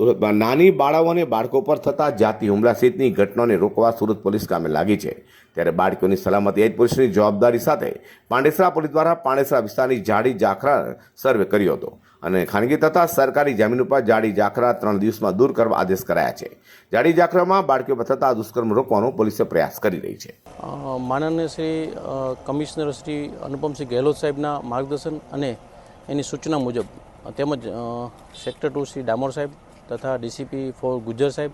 સુરતમાં નાની બાળાઓ અને બાળકો પર થતા જાતિ હુમલા સહિતની ઘટનાઓને રોકવા સુરત પોલીસ કામે લાગી છે। ત્યારે બાળકોની સલામતી એજ પોલીસની જવાબદારી સાથે પાંડેસરા પોલીસ દ્વારા પાંડેસરા વિસ્તારની જાડી ઝાખરા સર્વે કર્યો હતો અને ખાનગી તથા સરકારી જમીન ઉપર જાડી ઝાખરા 3 દિવસમાં દૂર કરવા આદેશ કરાયા છે। જાડી ઝાખરામાં બાળકો પર થતા દુષ્કર્મ રોકવાનો પોલીસે પ્રયાસ કરી રહી છે। માનનીય શ્રી કમિશનર શ્રી અનુપમસિંહ ગેહલોત સાહેબના માર્ગદર્શન અને એની સૂચના મુજબ તેમજ સેક્ટર 2 શ્રી ડામોર સાહેબ તથા ડીસીપી 4 ગુજ્જર સાહેબ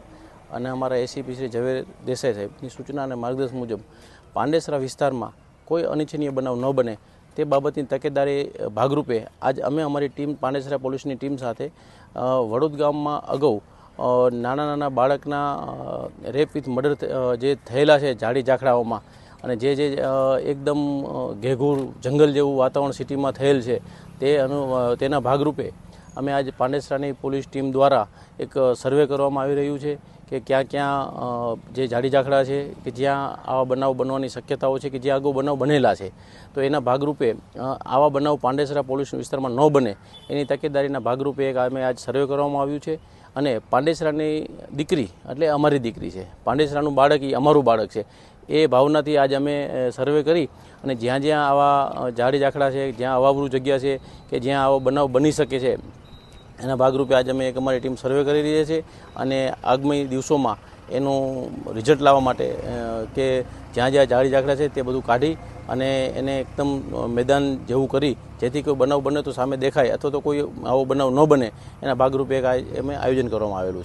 અને અમારા એસીપી શ્રી ઝવેર દેસાઈ સાહેબની સૂચના અને માર્ગદર્શન મુજબ પાંડેસરા વિસ્તારમાં કોઈ અનિચ્છનીય બનાવ ન બને તે બાબતની તકેદારી ભાગરૂપે આજ અમે અમારી ટીમ પાંડેસરા પોલીસની ટીમ સાથે વડોદ ગામમાં અગાઉ નાના બાળકના રેપ વિથ મર્ડર જે થયેલા છે જાડી ઝાખરાઓમાં અને જે એકદમ ઘેઘૂર જંગલ જેવું વાતાવરણ સિટીમાં થયેલ છે તેના ભાગરૂપે અમે આજ પાંડેસરાની પોલીસ ટીમ દ્વારા એક સર્વે કરવામાં આવી રહ્યું છે કે ક્યાં ક્યાં જે જાડી ઝાખરા છે કે જ્યાં આવા બનાવ બનવાની શક્યતાઓ છે કે જ્યાં અગાઉ બનાવ બનેલા છે તો એના ભાગરૂપે આવા બનાવ પાંડેસરા પોલીસ વિસ્તારમાં ન બને એની તકેદારીના ભાગરૂપે એક અમે આજ સર્વે કરવામાં આવ્યું છે અને પાંડેસરાની દીકરી એટલે અમારી દીકરી છે, પાંડેસરાનું બાળક એ અમારું બાળક છે એ ભાવનાથી આજ અમે સર્વે કરી અને જ્યાં જ્યાં આવા જાડી ઝાખરા છે, જ્યાં અવાવરૂ જગ્યા છે કે જ્યાં આવો બનાવ બની શકે છે એના ભાગરૂપે આજે અમે એક અમારી ટીમ સર્વે કરી રહી છે અને આગામી દિવસોમાં એનું રિઝલ્ટ લાવવા માટે કે જ્યાં જ્યાં જાડી ઝાખરા છે તે બધું કાઢી અને એને એકદમ મેદાન જેવું કરી જેથી કોઈ બનાવ બને તો સામે દેખાય અથવા તો કોઈ આવો બનાવ ન બને એના ભાગરૂપે એક અમે આયોજન કરવામાં આવેલું છે।